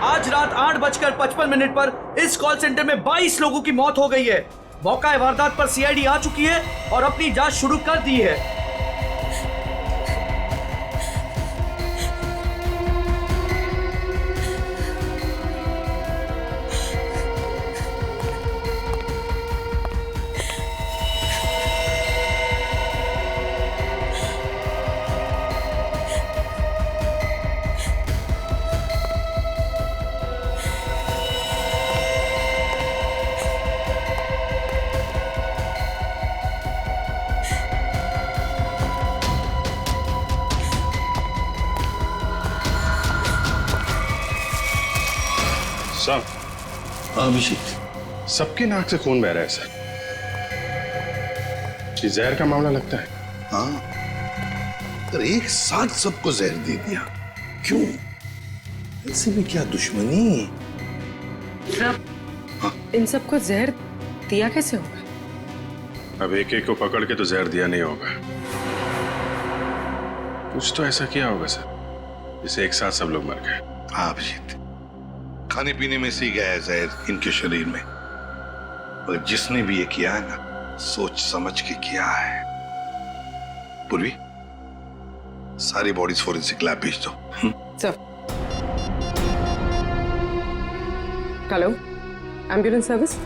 आज रात 8:55 पर इस कॉल सेंटर में 22 लोगों की मौत हो गई है। मौका वारदात पर सीआईडी आ चुकी है और अपनी जांच शुरू कर दी है। अभिषेक, सबकी नाक से खून बह रहा है सर। ये जहर का मामला लगता है। हाँ, पर एक साथ सबको जहर दे दिया, क्यों? ऐसे में क्या दुश्मनी? इन सबको जहर दिया कैसे होगा? अब एक एक को पकड़ के तो जहर दिया नहीं होगा। कुछ तो ऐसा किया होगा सर, जिससे एक साथ सब लोग मर गए। हाँ अभिजीत, खाने पीने में से ही गया है जहर इनके शरीर में। और जिसने भी ये किया है ना, सोच समझ के किया है। पूर्वी, सारी बॉडीज फोरेंसिक लैब भेज दो। Sir, hello, ambulance service?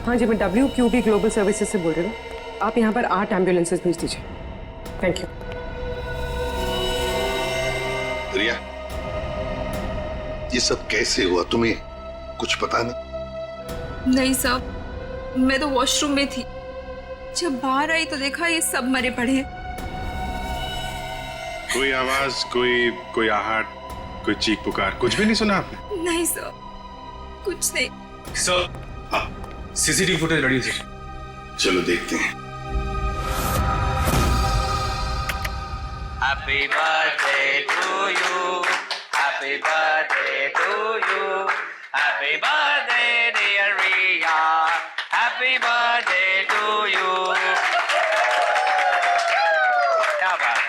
हाँ जी, मैं WQB ग्लोबल सर्विसेज से बोल रही हूँ। आप यहाँ पर 8 एम्बुलेंसेज भेज दीजिए। Thank you. रिया, ये सब कैसे हुआ, तुम्हें कुछ पता नहीं? नहीं साहब, मैं तो वॉशरूम में थी। जब बाहर आई तो देखा ये सब मरे पड़े हैं। कोई आवाज, कोई आहट, कोई चीख पुकार, कुछ भी नहीं सुना आपने? नहीं सर, कुछ नहीं। सर, हाँ, सीसीटीवी फुटेज रेडी है सर। चलो देखते हैं। Happy birthday to you. Happy birthday to you. Happy birthday dear Riya. Happy birthday to you. क्या बात है?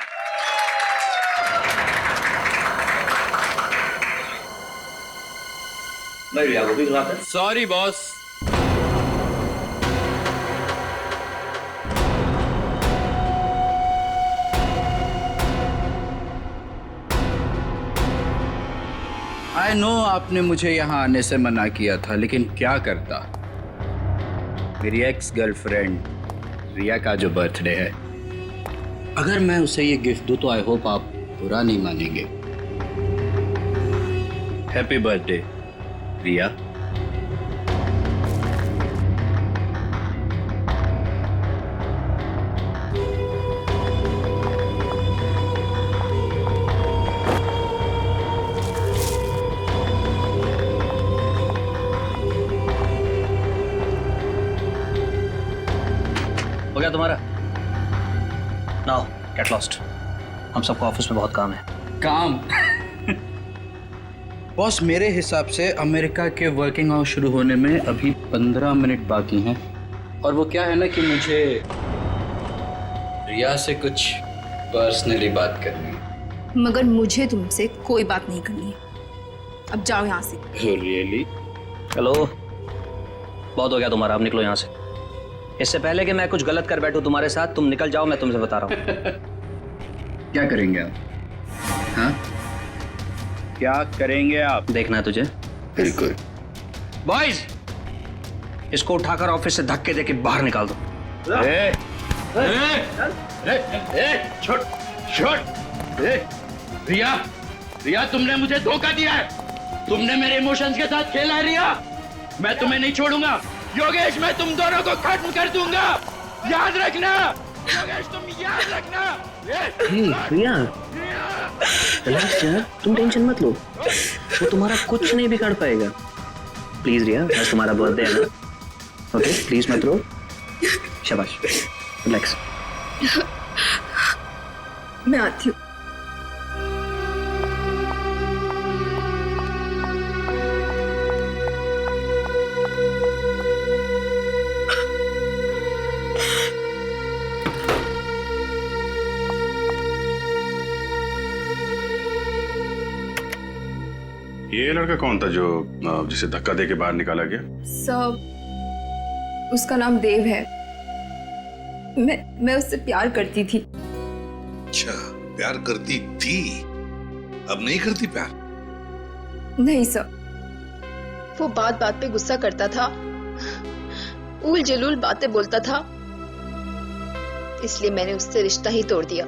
मैं रिया को भी बुलाता। Sorry boss. आई नो आपने मुझे यहाँ आने से मना किया था, लेकिन क्या करता। मेरी एक्स गर्लफ्रेंड रिया का जो बर्थडे है, अगर मैं उसे ये गिफ्ट दूँ तो आई होप आप बुरा नहीं मानेंगे। हैप्पी बर्थडे रिया। हो गया तुम्हारा? Now get lost. हम सबको ऑफिस में बहुत काम है। काम? बॉस, मेरे हिसाब से अमेरिका के वर्किंग आवर्स शुरू होने में अभी 15 मिनट बाकी हैं। और वो क्या है ना कि मुझे रिया से कुछ पर्सनली बात करनी है। मगर मुझे तुमसे कोई बात नहीं करनी है। अब जाओ यहाँ से। रियली? हेलो, बहुत हो गया तुम्हारा, अब निकलो यहाँ से। इससे पहले कि मैं कुछ गलत कर बैठूं तुम्हारे साथ, तुम निकल जाओ, मैं तुमसे बता रहा हूँ। क्या करेंगे आप? हाँ, क्या करेंगे आप? देखना है तुझे? बिल्कुल। बॉयज, इसको उठाकर ऑफिस से धक्के देके बाहर निकाल दो। रिया, तुमने मुझे धोखा दिया है। तुमने मेरे इमोशंस के साथ खेला है रिया। मैं तुम्हें नहीं छोड़ूंगा। योगेश, मैं तुम दोनों को खत्म कर दूंगा, याद रखना। योगेश, तुम याद रखना। रिया, रिलैक्स यार, तुम टेंशन मत लो। वो तुम्हारा कुछ नहीं बिगाड़ पाएगा। प्लीज रिया, आज तुम्हारा बर्थडे है ना, ओके? प्लीज मत रो। शाबाश, रिलैक्स। मैं आती हूँ। ये ये लड़का कौन था जो जिसे धक्का दे के बाहर निकाला गया? सर उसका नाम देव है। मैं उससे प्यार करती थी। अच्छा, प्यार करती थी, अब नहीं करती प्यार? नहीं सर। वो बात बात पे गुस्सा करता था, उल जलूल बातें बोलता था, इसलिए मैंने उससे रिश्ता ही तोड़ दिया।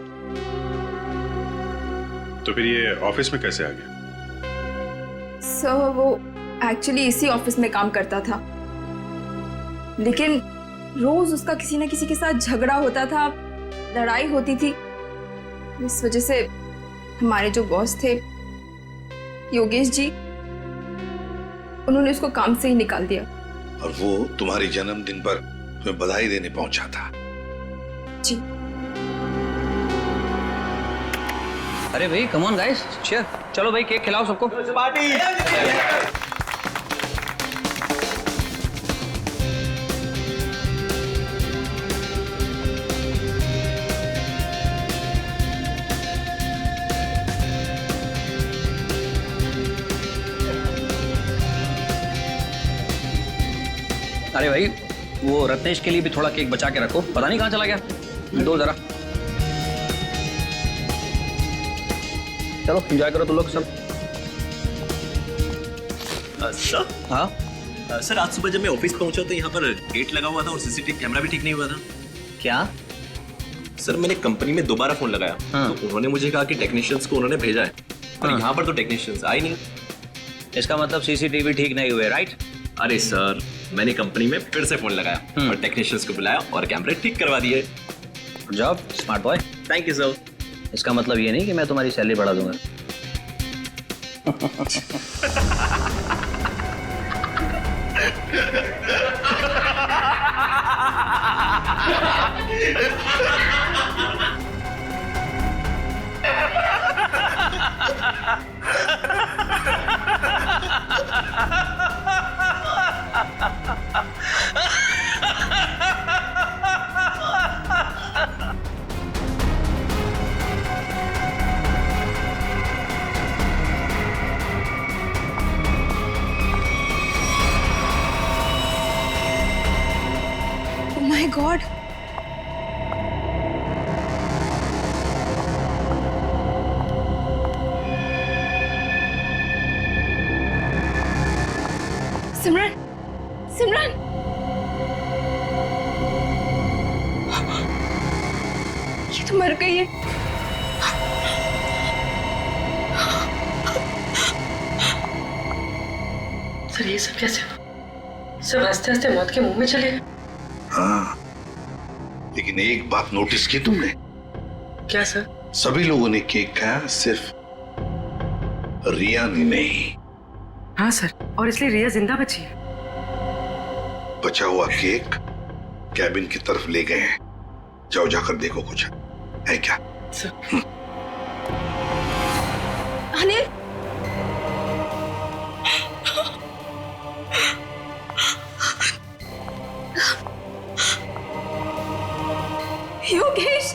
तो फिर ये ऑफिस में कैसे आ गया? सर वो एक्चुअली इसी ऑफिस में काम करता था, लेकिन रोज उसका किसी न किसी के साथ झगड़ा होता था, लड़ाई होती थी। इस वजह से हमारे जो बॉस थे योगेश जी, उन्होंने उसको काम से ही निकाल दिया। और वो तुम्हारे जन्मदिन पर तुम्हें बधाई देने पहुंचा था? जी। अरे भाई कम ऑन गाइस, चीयर, चलो भाई केक खिलाओ सबको। पार्टी। अरे भाई वो रत्नेश के लिए भी थोड़ा केक बचा के रखो, पता नहीं कहाँ चला गया। दो जरा, चलो एंजॉय करो तुम लोग सब। सर, हाँ सर आज सुबह जब मैं ऑफिस पहुंचा तो यहाँ पर गेट लगा हुआ था और सीसीटीवी कैमरा भी ठीक नहीं हुआ था। क्या? सर मैंने कंपनी में दोबारा फोन लगाया, हाँ। तो उन्होंने मुझे कहा कि टेक्नीशियंस को उन्होंने भेजा है, और हाँ। यहाँ पर तो टेक्नीशियंस आए नहीं। इसका मतलब सीसीटीवी ठीक नहीं हुए, राइट? अरे सर मैंने कंपनी में फिर से फोन लगाया और टेक्नीशियंस को बुलाया और कैमरे ठीक करवा दिए। Good job smart boy. Thank you sir. इसका मतलब ये नहीं कि मैं तुम्हारी सैलरी बढ़ा दूंगा। Oh my God! सिमरन, सिमरन! ये तो मर गई है। सर ये सब कैसे हुआ? सब हंसते हंसते मौत के मुंह में चले गए। हाँ, लेकिन एक बात नोटिस की तुमने? क्या सर? सभी लोगों ने केक खाया, सिर्फ रिया ने नहीं। हाँ सर, और इसलिए रिया जिंदा बची है। बचा हुआ केक कैबिन की तरफ ले गए हैं, जाओ जाकर देखो कुछ है क्या। Anil, Yogesh,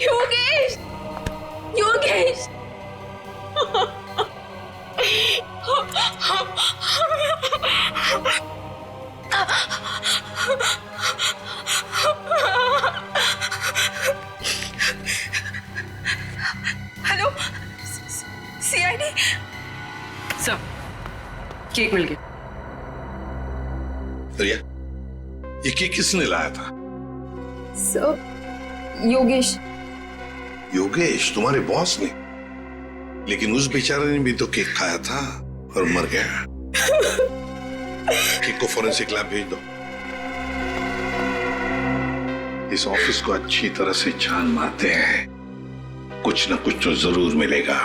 Yogesh, Yogesh! Hello, CID. Sir cake मिल गया। रिया, ये केक किसने लाया था? सर योगेश। योगेश, तुम्हारे बॉस ने? लेकिन उस बेचारे ने भी तो केक खाया था और मर गया। केक को फोरेंसिक लैब भेज दो। इस ऑफिस को अच्छी तरह से छान मारते हैं, कुछ ना कुछ तो जरूर मिलेगा।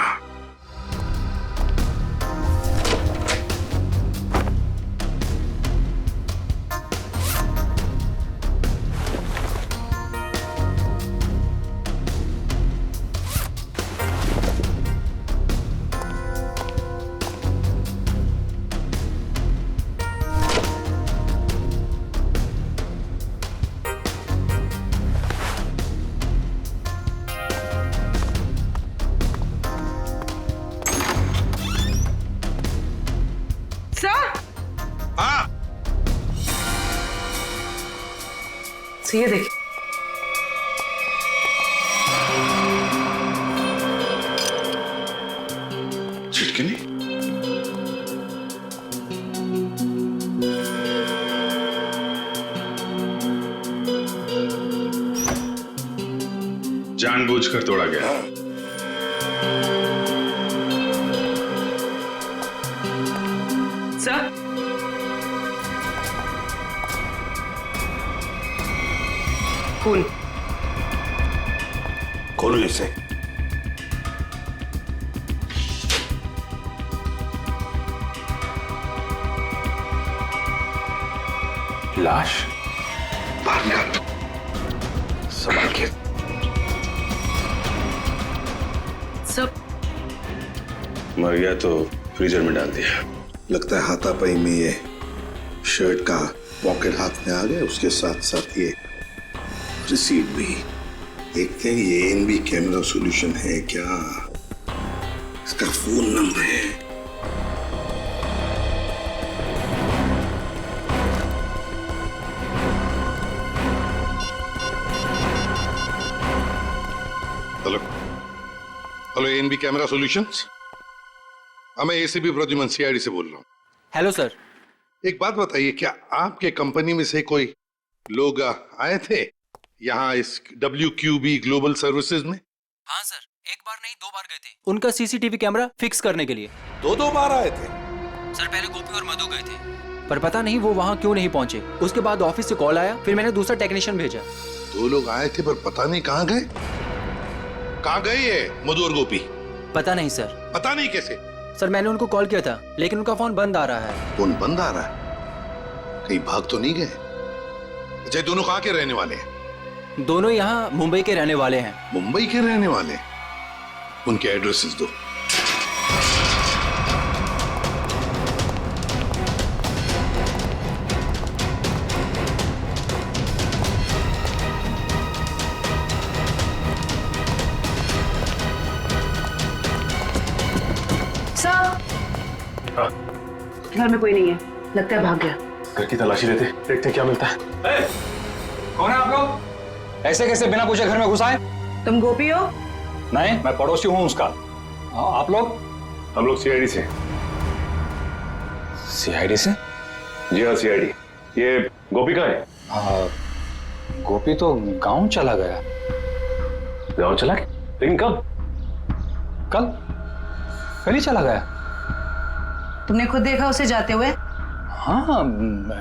ये देखिए। छिटकनी? जानबूझकर तोड़ा गया। सर, खून। खोलो इसे। लाश? बाहर निकाल, संभाल के। सब मर गया तो फ्रीजर में डाल दिया। लगता है हाथापाई में ये शर्ट का पॉकेट हाथ में आ गया, उसके साथ साथ ये रिसीट भी। देखते हैं ये एनबी कैमरा सॉल्यूशन है क्या, इसका फोन नंबर है। Hello hello, NB camera solutions. मैं एसीपी प्रद्युमन सीआईडी से बोल रहा हूँ। Hello sir. एक बात बताइए, क्या आपके कंपनी में से कोई लोग आए थे यहाँ इस WQB ग्लोबल सर्विसेज में? हाँ सर, एक बार नहीं 2 बार गए थे उनका सीसीटीवी कैमरा फिक्स करने के लिए। दो बार आए थे? सर पहले गोपी और मधु गए थे, पर पता नहीं वो वहाँ क्यों नहीं पहुँचे। उसके बाद ऑफिस से कॉल आया, फिर मैंने दूसरा टेक्नीशियन भेजा। 2 लोग आए थे पर पता नहीं कहाँ गए। कहाँ गए ये मधु और गोपी? पता नहीं सर। पता नहीं कैसे? सर मैंने उनको कॉल किया था, लेकिन उनका फोन बंद आ रहा है। फोन बंद आ रहा है? कहीं भाग तो नहीं गए? अच्छा, दोनों कहाँ के रहने वाले हैं? दोनों यहाँ मुंबई के रहने वाले हैं। मुंबई के रहने वाले? उनके एड्रेसेस दो। घर में कोई नहीं है, लगता है भाग गया। घर की तलाशी लेते, देखते क्या मिलता है। कौन है आप लोग? ऐसे कैसे बिना पूछे घर में घुस आए? तुम गोपी हो? नहीं, मैं पड़ोसी हूँ उसका। आप लोग? हम लोग सीआईडी से। सीआईडी से? जी हाँ, सीआईडी। ये गोपी कहाँ है? गोपी तो गांव चला गया। गाँव चला गया? लेकिन कब? कल ही चला गया। तुमने खुद देखा उसे जाते हुए? हाँ,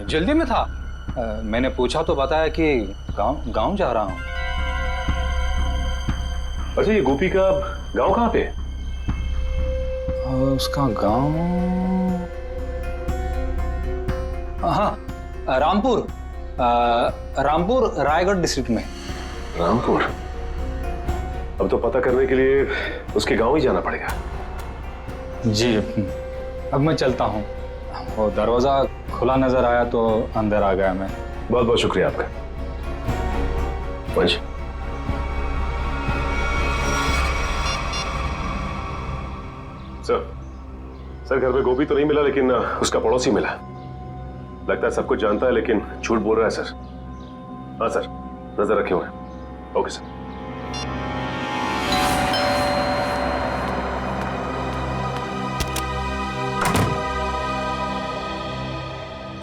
जल्दी में था। मैंने पूछा तो बताया कि गांव जा रहा हूँ। अच्छा, ये गोपी का गांव कहाँ पे? उसका गांव, हाँ, रामपुर रायगढ़ डिस्ट्रिक्ट में। रामपुर? अब तो पता करने के लिए उसके गांव ही जाना पड़ेगा। जी, अब मैं चलता हूँ। वो दरवाजा खुला नजर आया तो अंदर आ गया मैं। बहुत बहुत शुक्रिया आपका। वंश, सर घर में गोपी तो नहीं मिला, लेकिन उसका पड़ोसी मिला। लगता है सब कुछ जानता है, लेकिन झूठ बोल रहा है सर। हाँ सर, नजर रखे हुए। Okay sir.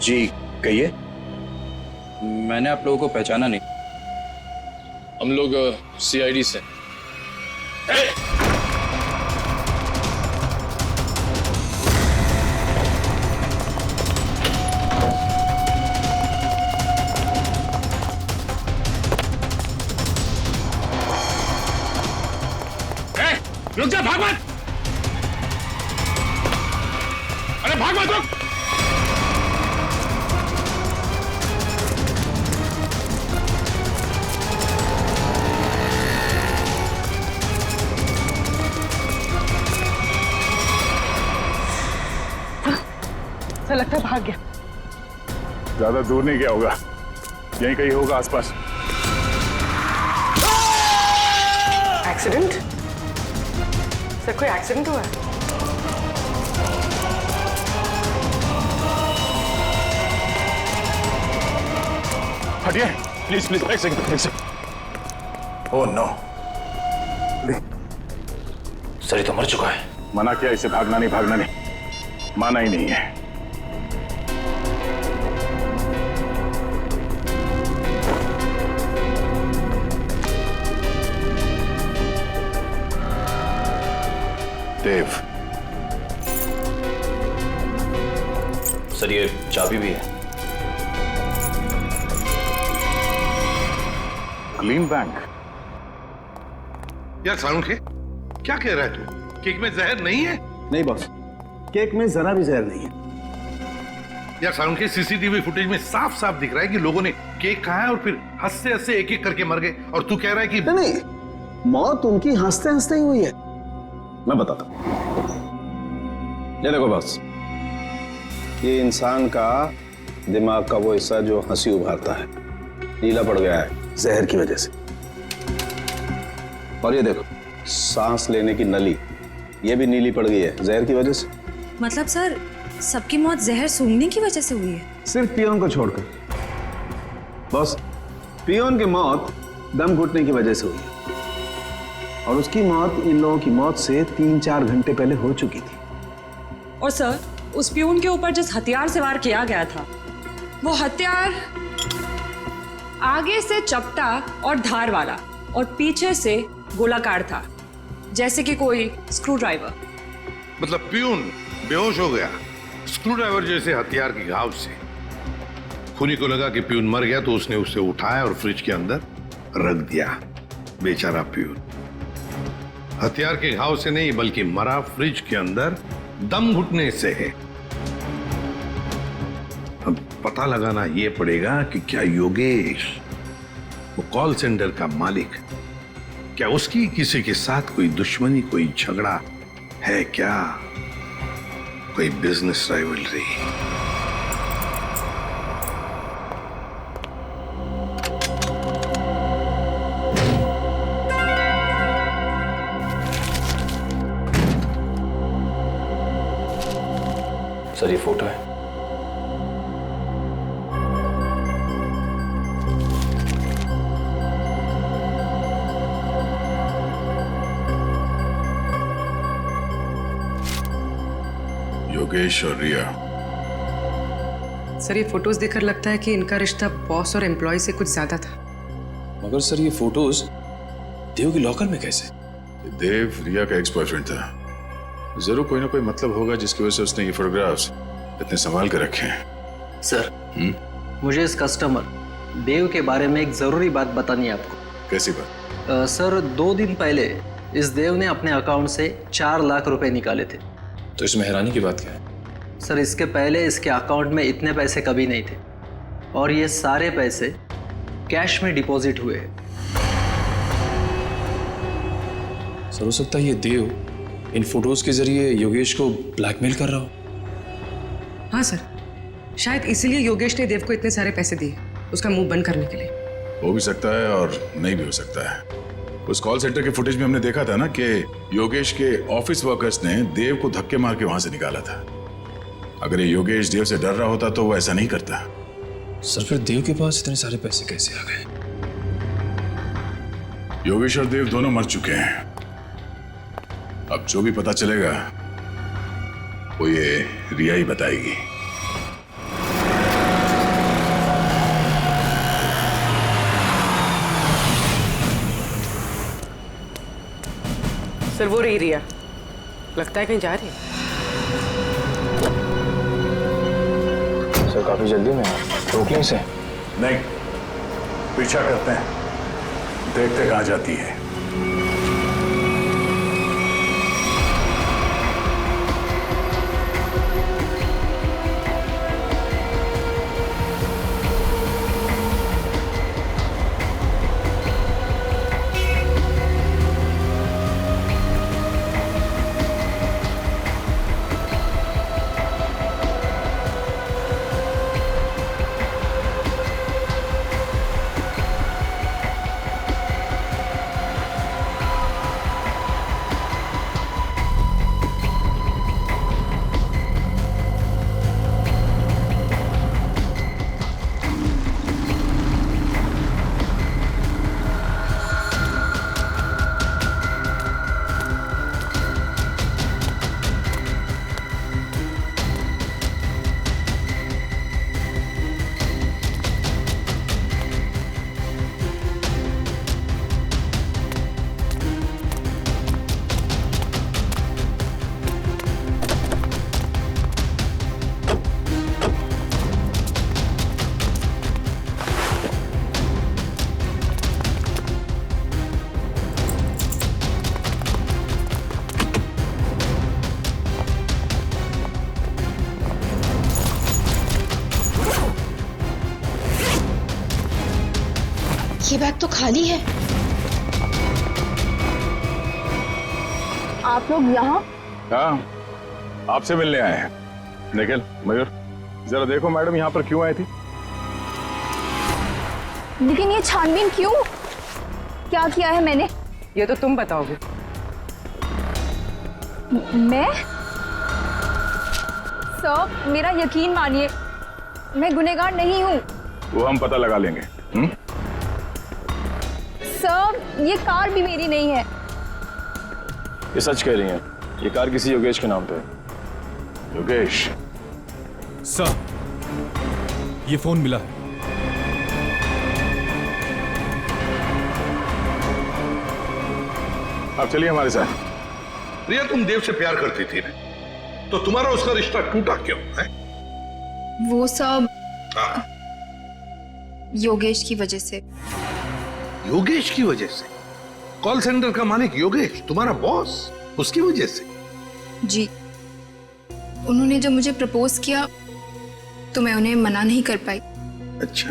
जी कहिए। मैंने आप लोगों को पहचाना नहीं। हम लोग सीआईडी से। रुक जा, भाग मत। अरे भाग मत, रुक। ऐसा लगता है भाग गया। ज्यादा दूर नहीं गया होगा, यहीं कहीं होगा आसपास। एक्सीडेंट? सर कोई एक्सीडेंट हुआ है? हटिए, प्लीज प्लीज एक सेकंड। ओह नो, सर तो मर चुका है। मना किया इसे, भागना नहीं, माना ही नहीं है। देव, सर ये चाबी भी है। Clean bank. यार सारुखे, क्या कह रहा है तू? केक में जहर नहीं है? नहीं बॉस, केक में जरा भी जहर नहीं है। यार सारुखे, सीसीटीवी फुटेज में साफ साफ दिख रहा है कि लोगों ने केक खाया और फिर हंसते हंसते एक एक करके मर गए, और तू कह रहा है कि नहीं, मौत उनकी हंसते हंसते ही हुई है। मैं बताता हूं। ये देखो बॉस, ये इंसान का दिमाग का वो हिस्सा जो हंसी उभारता है नीला पड़ गया है जहर की वजह से। और ये देखो, सांस लेने की नली ये भी नीली पड़ गई है जहर की वजह से। मतलब सर, सबकी मौत जहर सूंघने की वजह से हुई है? सिर्फ पियोन को छोड़कर। बॉस, पियोन की मौत दम घुटने की वजह से हुई है, और उसकी मौत इन लोगों की मौत से 3-4 घंटे पहले हो चुकी थी। और सर, उस पियून के ऊपर जिस हथियार से वार किया गया था, वो हथियार आगे से चपटा और धार वाला और पीछे से गोलाकार था, जैसे कि कोई स्क्रू ड्राइवर। मतलब प्यून बेहोश हो गया स्क्रू ड्राइवर जैसे हथियार के घाव से। खूनी को लगा कि प्यून मर गया तो उसने उसे उठाया और फ्रिज के अंदर रख दिया। बेचारा प्यून हथियार के घाव से नहीं बल्कि मरा फ्रिज के अंदर दम घुटने से है। अब पता लगाना यह पड़ेगा कि क्या योगेश, वो कॉल सेंटर का मालिक, क्या उसकी किसी के साथ कोई दुश्मनी, कोई झगड़ा है क्या, कोई बिजनेस राइवलरी? सर ये फोटो है। योगेश और रिया। सर, ये फोटोज देखकर लगता है कि इनका रिश्ता बॉस और एम्प्लॉय से कुछ ज्यादा था। मगर सर ये फोटोज देव की लॉकर में कैसे? देव रिया का एक्स बॉयफ्रेंड था। जरूर कोई ना कोई मतलब होगा जिसकी वजह से उसने ये फोटोग्राफ्स इतने संभाल कर रखे हैं। सर, मुझे इस कस्टमर देव के बारे में एक जरूरी बात बतानी है आपको। कैसी बात? सर, 2 दिन पहले इस देव ने अपने अकाउंट से 4 लाख रुपए निकाले थे। तो इसमें हैरानी की बात क्या है? सर, इसके पहले इसके अकाउंट में इतने पैसे कभी नहीं थे, और ये सारे पैसे कैश में डिपॉजिट हुए हैं। सर, हो सकता है ये देव इन फोटोज के जरिए योगेश को ब्लैकमेल कर रहा हो। हाँ सर, शायद इसीलिए योगेश ने देव को इतने सारे पैसे दिए, उसका मुंह बंद करने के लिए। हो भी सकता है और नहीं भी हो सकता है। उस कॉल सेंटर के फुटेज में हमने देखा था ना कि योगेश के ऑफिस वर्कर्स ने देव को धक्के मार के वहां से निकाला था। अगर ये योगेश देव से डर रहा होता तो वो ऐसा नहीं करता। सर, फिर देव के पास इतने सारे पैसे कैसे आ गए? योगेश और देव दोनों मर चुके हैं। अब जो भी पता चलेगा वो ये रिया ही बताएगी। सर, वो रही रिया, लगता है कहीं जा रही है। सर, काफी जल्दी में रोक लें इसे? नहीं, पीछा करते हैं, देखते कहां जाती है। ये बैग तो खाली है। आप लोग यहाँ? हाँ, आपसे मिलने आए हैं। निखिल, मयूर, जरा देखो मैडम यहाँ पर क्यों आई थी? लेकिन ये छानबीन क्यों? क्या किया है मैंने? ये तो तुम बताओगे। मैं? सर, मेरा यकीन मानिए, मैं गुनहगार नहीं हूँ। वो हम पता लगा लेंगे। सर, ये कार भी मेरी नहीं है। ये सच कह रही हैं, ये कार किसी योगेश के नाम पे है। योगेश? सर, ये फोन मिला है। अब चलिए हमारे साथ। प्रिया, तुम देव से प्यार करती थी ना, तो तुम्हारा उसका रिश्ता टूटा क्यों है? वो सब योगेश की वजह से। योगेश की वजह से? कॉल सेंटर का मालिक योगेश, तुम्हारा बॉस, उसकी वजह से? जी, उन्होंने जब मुझे प्रपोज किया तो मैं उन्हें मना नहीं कर पाई। अच्छा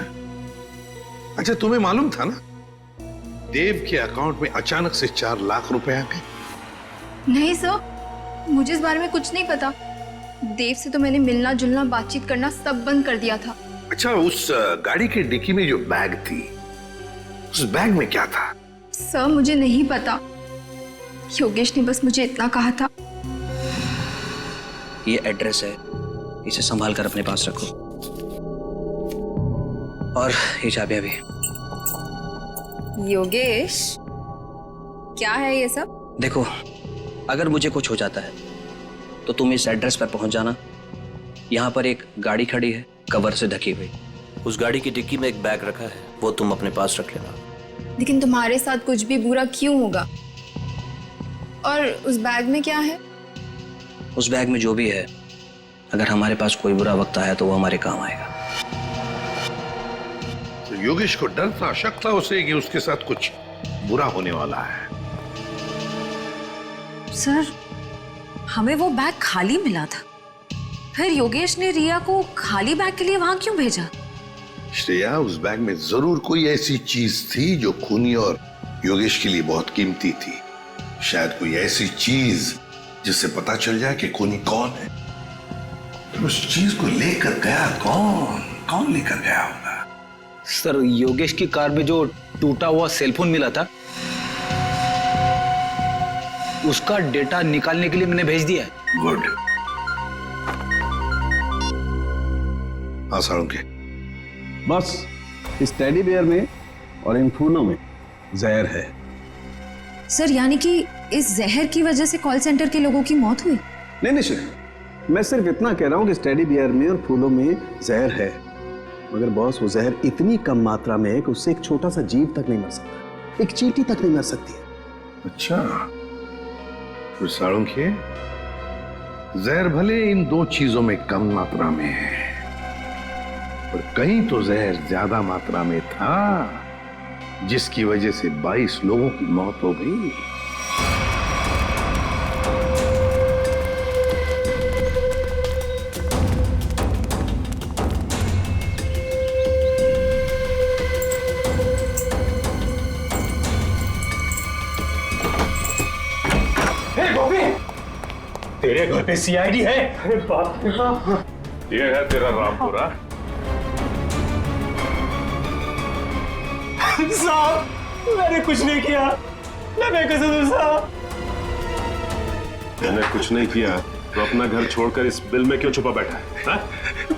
अच्छा, तुम्हें मालूम था ना देव के अकाउंट में अचानक से 4 लाख रुपए आ गए? नहीं सर, मुझे इस बारे में कुछ नहीं पता। देव से तो मैंने मिलना जुलना बातचीत करना सब बंद कर दिया था। अच्छा, उस गाड़ी के डिक्की में जो बैग थी, उस बैग में क्या था? सर, मुझे नहीं पता। योगेश ने बस मुझे इतना कहा था। ये एड्रेस है, इसे संभाल कर अपने पास रखो। और ये चाबियां भी। योगेश, क्या है ये सब? देखो, अगर मुझे कुछ हो जाता है तो तुम इस एड्रेस पर पहुंच जाना। यहाँ पर एक गाड़ी खड़ी है, कवर से ढकी हुई। उस गाड़ी की डिक्की में एक बैग रखा है, वो तुम अपने पास रख लेना। लेकिन तुम्हारे साथ कुछ भी बुरा क्यों होगा? और उस बैग में क्या है? उस बैग में जो भी है, अगर हमारे पास कोई बुरा वक्त आया तो वो हमारे काम आएगा। तो योगेश को डर था, शक था उसे कि उसके साथ कुछ बुरा होने वाला है। सर, हमें वो बैग खाली मिला था, फिर योगेश ने रिया को खाली बैग के लिए वहां क्यों भेजा? श्रेया, उस बैग में जरूर कोई ऐसी चीज थी जो खूनी और योगेश के लिए बहुत कीमती थी। शायद कोई ऐसी चीज जिससे पता चल जाए कि खूनी कौन है। तो उस चीज को लेकर गया कौन लेकर गया होगा? सर, योगेश की कार में जो टूटा हुआ सेलफोन मिला था, उसका डेटा निकालने के लिए मैंने भेज दिया है। गुड। हाँ साळुंखे, बस इस टेडी बेयर में और इन फूलों में जहर है। सर, यानी कि इस जहर की वजह से कॉल सेंटर के लोगों की मौत हुई? नहीं श्रेया, मैं सिर्फ इतना कह रहा हूं कि इस टेडी बियर में और फूलों में जहर है, मगर बॉस वो जहर इतनी कम मात्रा में है कि उससे एक छोटा सा जीव तक नहीं मर सकता, एक चींटी तक नहीं मर सकती है। अच्छा, तो साळुंखे, जहर भले इन 2 चीजों में कम मात्रा में है, पर कहीं तो जहर ज्यादा मात्रा में था, जिसकी वजह से 22 लोगों की मौत हो गई। तेरे घर पे सीआईडी है? अरे बाप रे बाप, ये है तेरा रामपुरा। साहब, मैंने कुछ नहीं किया, मैं बेकसूर साहब। मैंने कुछ नहीं किया तो अपना घर छोड़कर इस बिल में क्यों छुपा बैठा है? हा?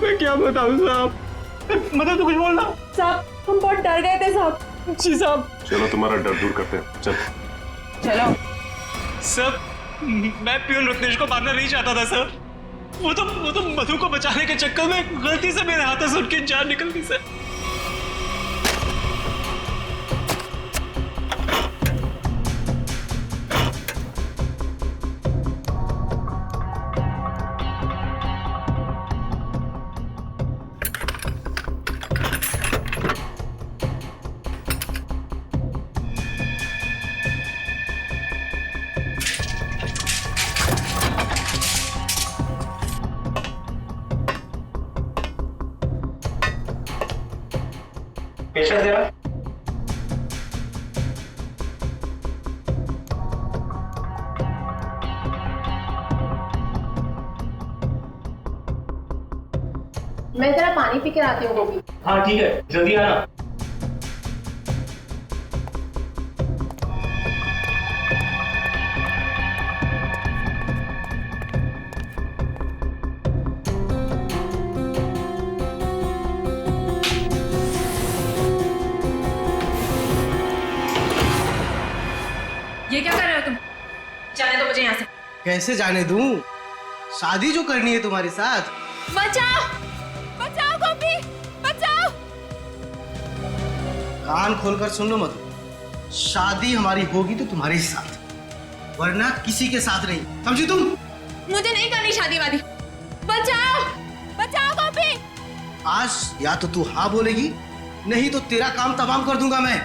मैं क्या बताऊं साहब, मतलब तो कुछ बोलना। साहब, हम बहुत डर गए थे साहब। जी साहब। चलो तुम्हारा डर दूर करते हैं, चल। चलो। सर, मैं प्यून रत्नेश को मारना नहीं चाहता था सर। वो तो मधु को बचाने के चक्कर में गलती से मेरे हाथों से उनकी जान निकल गई सर। पेशेंट देना। मैं जरा पानी पी कर आती हूँ गोभी। हाँ ठीक है, जल्दी आना। ये क्या कर रहे हो तुम? जाने दो मुझे यहाँ से। कैसे जाने दूं? शादी जो करनी है तुम्हारे साथ। बचाओ बचाओ गोपी बचाओ। कान खोलकर सुन लो मधु, शादी हमारी होगी तो तुम्हारे ही साथ, वरना किसी के साथ नहीं, समझी तुम? मुझे नहीं करनी शादी वादी। बचाओ बचाओ गोपी। आज या तो तू हाँ बोलेगी, नहीं तो तेरा काम तमाम कर दूंगा मैं।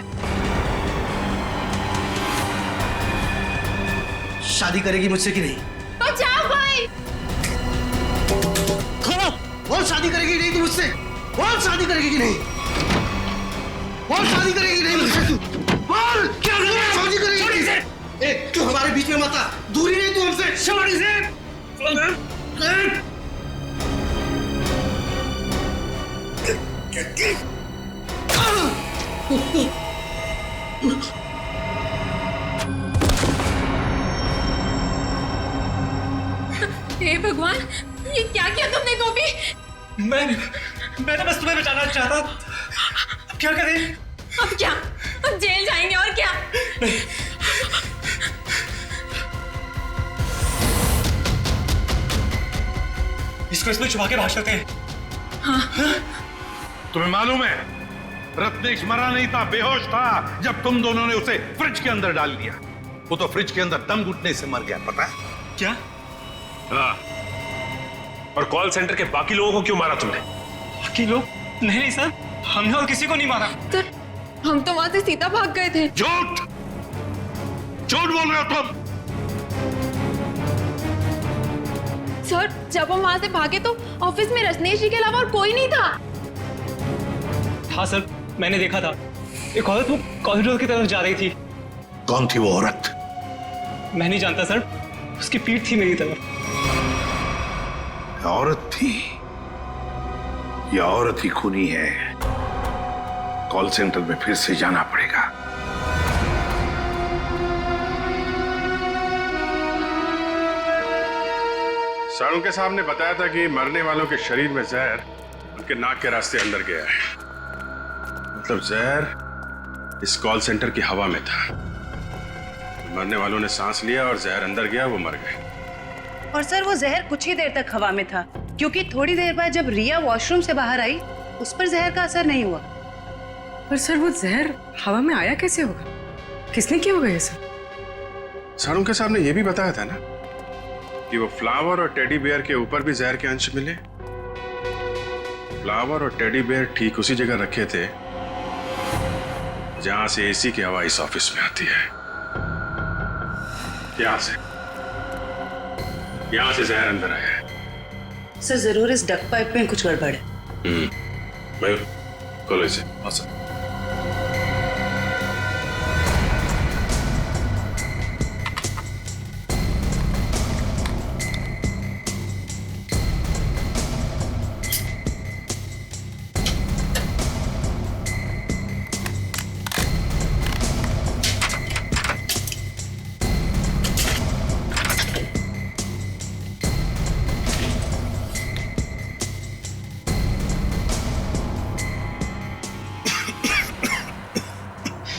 शादी करेगी मुझसे कि नहीं? बचाओ भाई। बोल शादी करेगी नहीं तू मुझसे? बोल शादी करेगी कि नहीं? बोल शादी करेगी नहीं मुझसे? बोल क्या शादी करेगी? ए, तू हमारे बीच में मत आ, दूरी नहीं तू हमसे। शादी से हे भगवान, ये क्या किया तुमने गोपी? मैं बस तुम्हें बचाना चाहता। अब क्या करें? अब क्या? अब जेल जाएंगे और क्या? इसको इसमें छुपा के भाग सकते हैं। हाँ। तुम्हें मालूम है रत्नेश मरा नहीं था, बेहोश था जब तुम दोनों ने उसे फ्रिज के अंदर डाल दिया। वो तो फ्रिज के अंदर दम घुटने से मर गया, पता है? क्या? हाँ। और कॉल सेंटर के बाकी लोगों को क्यों मारा तुमने? बाकी लोग? नहीं सर, हमने और किसी को नहीं मारा। सर, हम तो वहां से सीधा भाग गए थे। झूठ झूठ बोल रहे हो तुम। सर, जब हम वहां से भागे तो ऑफिस में रत्नेश जी के अलावा और कोई नहीं था। हाँ सर, मैंने देखा था। एक औरत वो कॉरिडोर की तरफ जा रही थी। कौन थी वो औरत? मैं नहीं जानता सर, उसकी पीठ थी मेरी तरफ। औरत थी? यह औरत ही खूनी है। कॉल सेंटर में फिर से जाना पड़ेगा। साळुंके साहब ने बताया था कि मरने वालों के शरीर में जहर उनके नाक के रास्ते अंदर गया है। मतलब जहर इस कॉल सेंटर की हवा में था। मरने वालों ने सांस लिया और जहर अंदर गया, वो मर गए। और सर, वो जहर कुछ ही देर तक हवा में था, क्योंकि थोड़ी देर बाद जब रिया वॉशरूम से बाहर आई उस पर जहर का असर नहीं हुआ। पर सर, वो जहर हवा में आया कैसे होगा? किसने किया होगा ये सब? साळुंके साहब ने यह भी बताया था ना कि वो फ्लावर और टेडी बेयर के ऊपर भी जहर के अंश मिले। फ्लावर और टेडी बेयर ठीक उसी जगह रखे थे जहां से एसी की हवा इस ऑफिस में आती है। यहां से जहर अंदर आया है। सर, जरूर इस डक पाइप में कुछ गड़बड़ है। मयूर, खोलो इसे।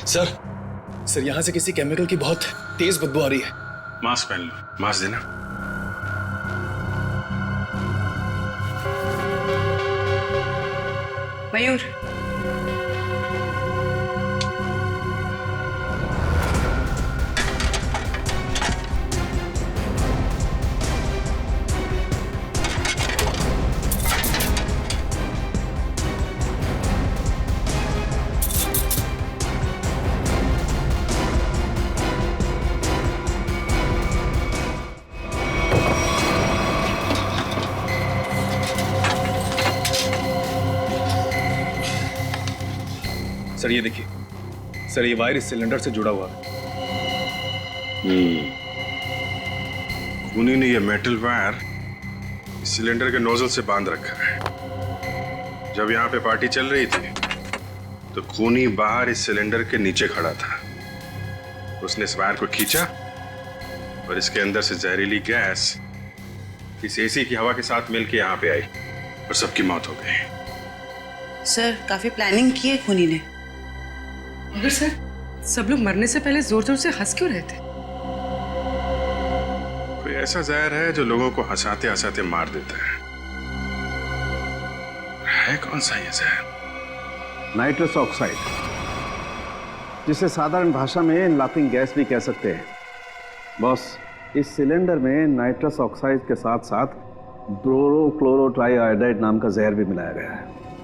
सर। सर, यहाँ से किसी केमिकल की बहुत तेज बदबू आ रही है। मास्क पहन लो। मास्क देना। मयूर, सर ये देखिए, सर ये वायर इस सिलेंडर से जुड़ा हुआ है। खूनी ने ये मेटल वायर सिलेंडर के नोजल से बांध रखा है। जब यहाँ पे पार्टी चल रही थी तो खूनी बाहर इस सिलेंडर के नीचे खड़ा था। उसने इस वायर को खींचा और इसके अंदर से जहरीली गैस इस एसी की हवा के साथ मिलकर यहाँ पे आई और सबकी मौत हो गई। सर काफी प्लानिंग की है खूनी ने। मगर सर सब लोग मरने से पहले जोर जोर से हंस क्यों रहे थे? कोई ऐसा जहर है जो लोगों को हंसाते हंसाते मार देता है कौन सा ये जहर? नाइट्रस ऑक्साइड, जिसे साधारण भाषा में लाफिंग गैस भी कह सकते हैं। बॉस, इस सिलेंडर में नाइट्रस ऑक्साइड के साथ साथ ब्रोरोक्लोरोट्राइआयोडाइड नाम का जहर भी मिलाया गया है।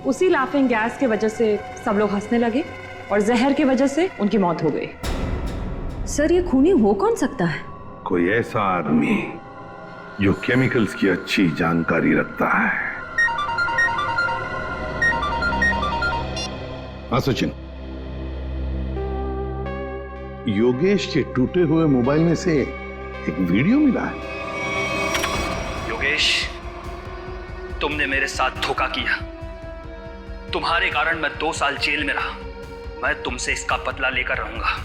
उसी लाफिंग गैस की वजह से सब लोग हंसने लगे और जहर की वजह से उनकी मौत हो गई। सर ये खूनी हो कौन सकता है? कोई ऐसा आदमी जो केमिकल्स की अच्छी जानकारी रखता है। हाँ सचिन, योगेश के टूटे हुए मोबाइल में से एक वीडियो मिला है। योगेश, तुमने मेरे साथ धोखा किया। तुम्हारे कारण मैं 2 साल जेल में रहा। मैं तुमसे इसका बदला लेकर रहूंगा।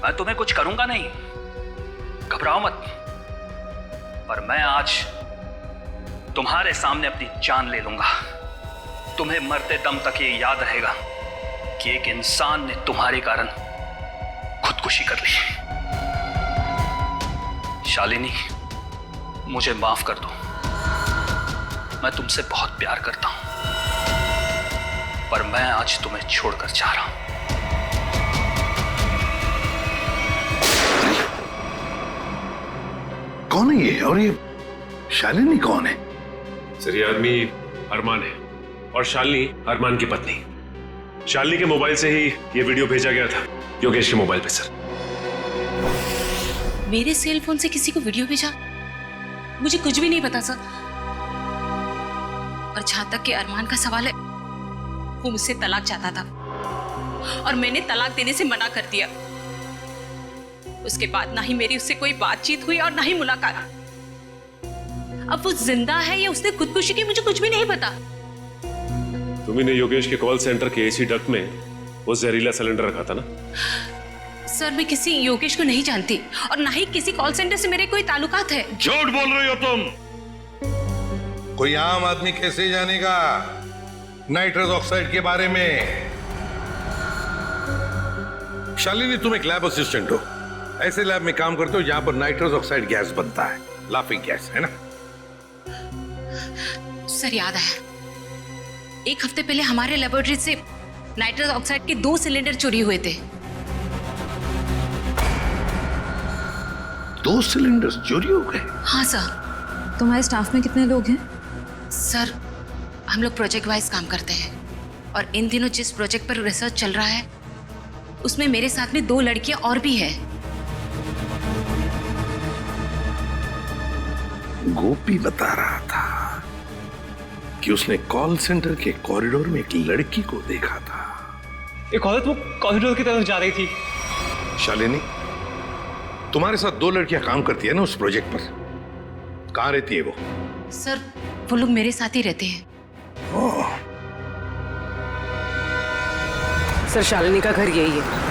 मैं तुम्हें कुछ करूंगा नहीं, घबराओ मत। पर मैं आज तुम्हारे सामने अपनी जान ले लूंगा। तुम्हें मरते दम तक ये याद रहेगा कि एक इंसान ने तुम्हारे कारण खुदकुशी कर ली। शालिनी, मुझे माफ कर दो। मैं तुमसे बहुत प्यार करता हूं, पर मैं आज तुम्हें छोड़कर जा रहा हूं। कौन है ये? और ये शालिनी कौन है? सर ये आदमी अरमान है और शालिनी अरमान की पत्नी। शालिनी के मोबाइल से ही ये वीडियो भेजा गया था योगेश के मोबाइल पे। सर मेरे सेल फोन से किसी को वीडियो भेजा? मुझे कुछ भी नहीं पता सर। और जहां तक कि अरमान का सवाल है, वो मुझसे तलाक चाहता था और मैंने तलाक देने से मना कर दिया। उसके बाद ना ही मेरी उससे कोई बातचीत हुई और ना ही मुलाकात। अब वो जिंदा है या उसने खुदकुशी की, मुझे कुछ भी नहीं पता। तुमने योगेश के कॉल सेंटर के एसी डक्ट में वो जहरीला सिलेंडर रखा था ना? सर मैं किसी योगेश को नहीं जानती और ना ही किसी कॉल सेंटर से मेरे कोई ताल्लुकात है। झूठ बोल रही हो तुम। कोई आम आदमी कैसे जानेगा नाइट्रस ऑक्साइड के बारे में? शालिनी, तुम एक लैब असिस्टेंट हो। ऐसे लैब में काम करते हो जहां पर नाइट्रस ऑक्साइड गैस बनता है, लाफिंग गैस, है ना? सर याद आया, 1 हफ्ते पहले हमारे लेबोरेटरी से नाइट्रस ऑक्साइड के 2 सिलेंडर चोरी हुए थे। 2 सिलेंडर्स चोरी हो गए? हाँ सर। तुम्हारे स्टाफ में कितने लोग हैं? सर हम लोग प्रोजेक्ट वाइज काम करते हैं और इन दिनों जिस प्रोजेक्ट पर रिसर्च चल रहा है उसमें मेरे साथ में 2 लड़कियां और भी है। गोपी बता रहा था कि उसने कॉल सेंटर के कॉरिडोर में एक लड़की को देखा था। एक औरत वो कॉरिडोर की तरफ जा रही थी। शालिनी, तुम्हारे साथ 2 लड़कियां काम करती है ना उस प्रोजेक्ट पर? कहां रहती है वो? सर वो लोग मेरे साथ ही रहते हैं। सर शालिनी का घर यही है।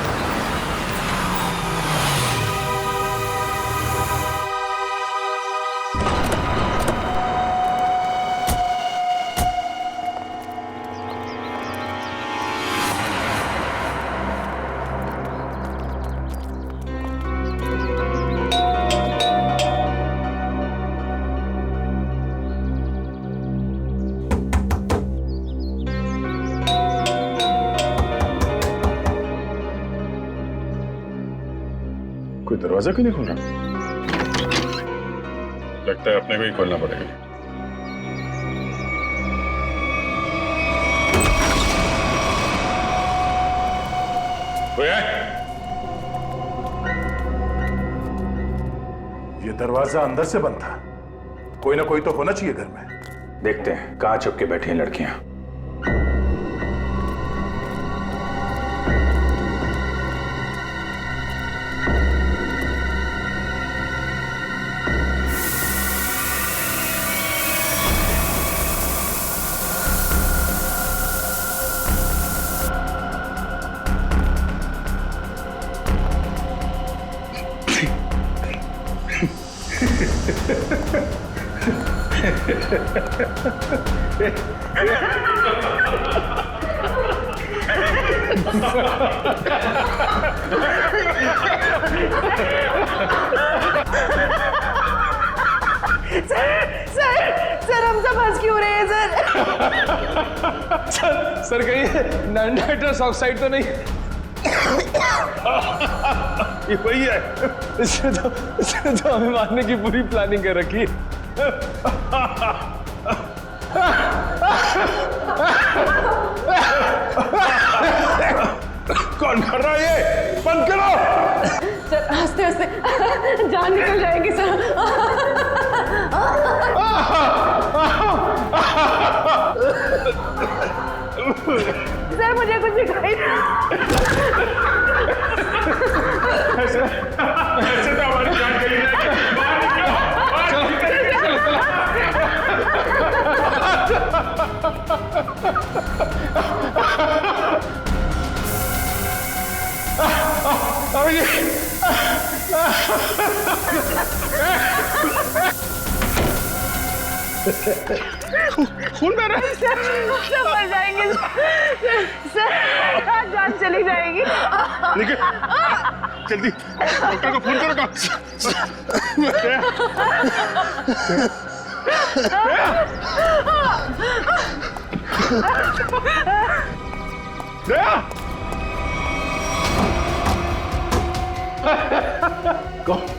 कोई दरवाजा क्यों नहीं खोल रहा? लगता है अपने को ही खोलना पड़ेगा। कोई है? ये दरवाजा अंदर से बंद था। कोई ना कोई तो होना चाहिए घर में। देखते हैं कहां छुप के बैठी हैं लड़कियां। सर हम सब हंस क्यों रहे हैं सर कहीं नाइट्रस ऑक्साइड तो नहीं? ये वही है, इसने तो हमें मारने की पूरी प्लानिंग कर रखी है। कौन कर रहा है ये? बंद करो। सर हंसते हंसते जान निकल जाएगी सर। सर मुझे कुछ दिखाई ऐसे तो हमारी जान चली जाएगी। बाहर निकलो, खून बह रहा है। सब मर जाएंगे सर, जान चली जाएगी। लेकिन जल्दी डॉक्टर को फोन करो।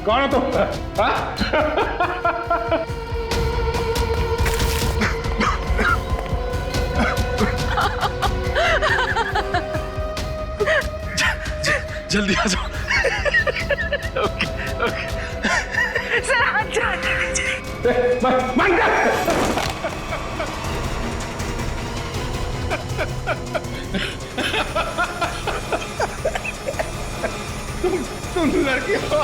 कौन है तुम? जल्दी आ जाओ। ओके ओके सर हाथ तुम लड़की हो।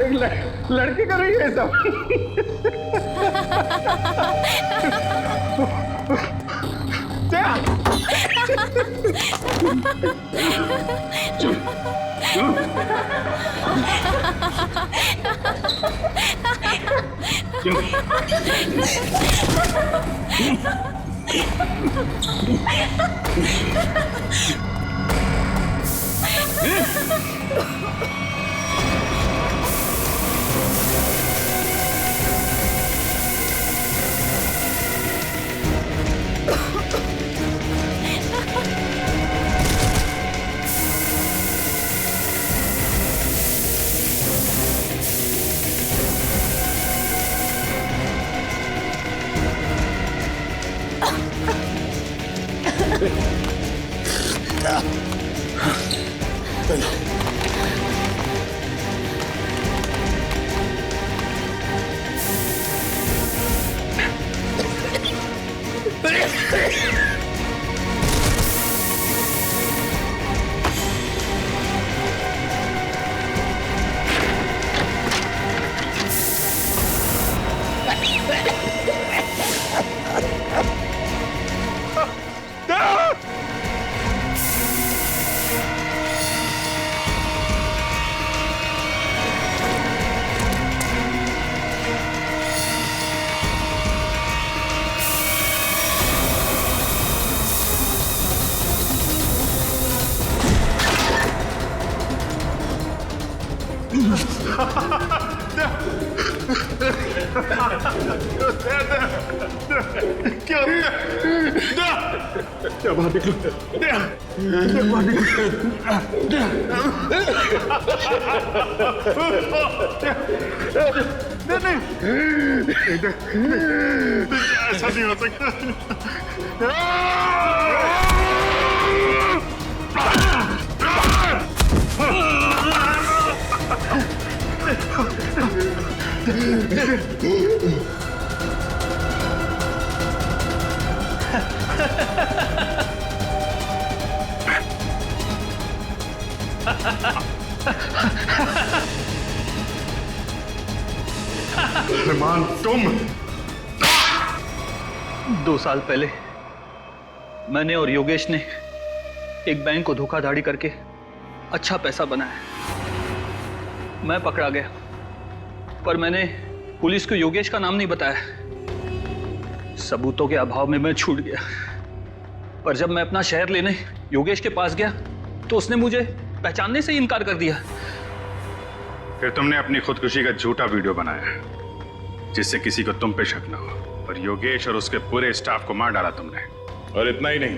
एक लड़की कर रही है सब। क्या? क्या बात निकलो। बाहर निकलो। ऐसा नहीं हो सकता। रहमान तुम 2 साल पहले मैंने और योगेश ने एक बैंक को धोखाधड़ी करके अच्छा पैसा बनाया। मैं पकड़ा गया, पर मैंने पुलिस को योगेश का नाम नहीं बताया। सबूतों के अभाव में मैं छूट गया। पर जब मैं अपना शहर लेने योगेश के पास गया तो उसने मुझे पहचानने से ही इनकार कर दिया। फिर तुमने अपनी खुदकुशी का झूठा वीडियो बनाया जिससे किसी को तुम पे शक न हो, और योगेश और उसके पूरे स्टाफ को मार डाला तुमने। और इतना ही नहीं,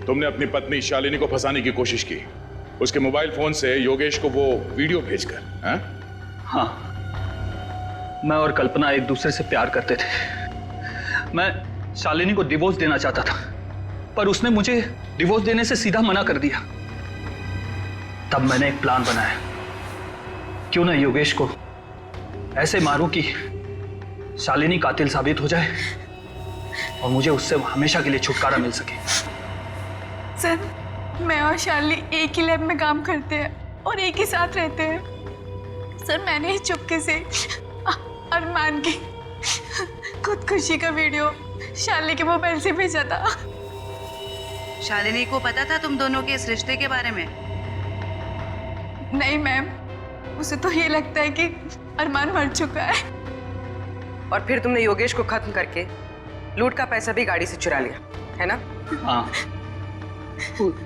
तुमने अपनी पत्नी शालिनी को फंसाने की कोशिश की, उसके मोबाइल फोन से योगेश को वो वीडियो भेजकर। हाँ, मैं और कल्पना एक दूसरे से प्यार करते थे। मैं शालिनी को डिवोर्स देना चाहता था, पर उसने मुझे डिवोर्स देने से सीधा मना कर दिया। तब मैंने एक प्लान बनाया, क्यों ना योगेश को ऐसे मारूं कि शालिनी कातिल साबित हो जाए और मुझे उससे हमेशा के लिए छुटकारा मिल सके। सर, मैं और शालिनी एक ही लैब में काम करते हैं और एक ही साथ रहते हैं। सर, मैंने ही चुपके से अरमान की खुदकुशी का वीडियो शालिनी के मोबाइल से भेजा था। शालिनी को पता था तुम दोनों के इस रिश्ते के बारे में? नहीं मैम, उसे तो ये लगता है कि अरमान मर चुका है। और फिर तुमने योगेश को खत्म करके लूट का पैसा भी गाड़ी से चुरा लिया, है ना? हाँ,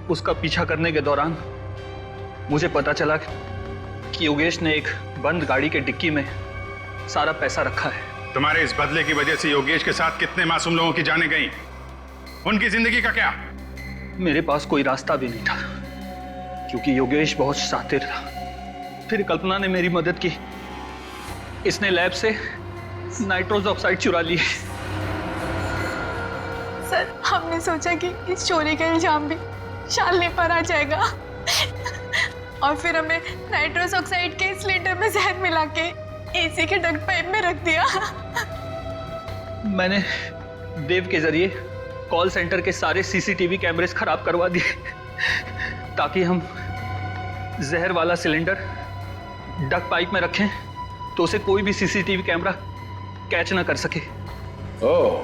उसका पीछा करने के दौरान मुझे पता चला कि योगेश ने एक बंद गाड़ी के डिक्की में सारा पैसा रखा है। तुम्हारे इस बदले की वजह से योगेश के साथ कितने मासूम लोगों की जानें गई, उनकी जिंदगी का क्या? मेरे पास कोई रास्ता भी नहीं था क्योंकि योगेश बहुत शातिर था। फिर कल्पना ने मेरी मदद की। इसने लैब से नाइट्रोस ऑक्साइड चुरा ली। सर, हमने सोचा कि इस चोरी का इल्जाम भी शालिनी पर आ जाएगा और फिर हमें नाइट्रोस ऑक्साइड के सिलेंडर में जहर मिला के एसी के डग पाइप में रख दिया। मैंने देव के जरिए कॉल सेंटर के सारे सीसीटीवी कैमरेस खराब करवा दिए ताकि हम जहर वाला सिलेंडर डग पाइप में रखें तो उसे कोई भी सीसीटीवी कैमरा कैच ना कर सके। ओह,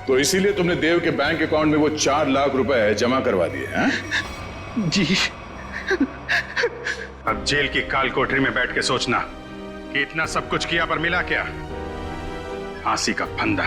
तो इसीलिए तुमने देव के बैंक अकाउंट में वो 4 लाख रुपए जमा करवा दिए हैं? जी। अब जेल की काल कोठरी में बैठ के सोचना कि इतना सब कुछ किया पर मिला क्या? फांसी का फंदा।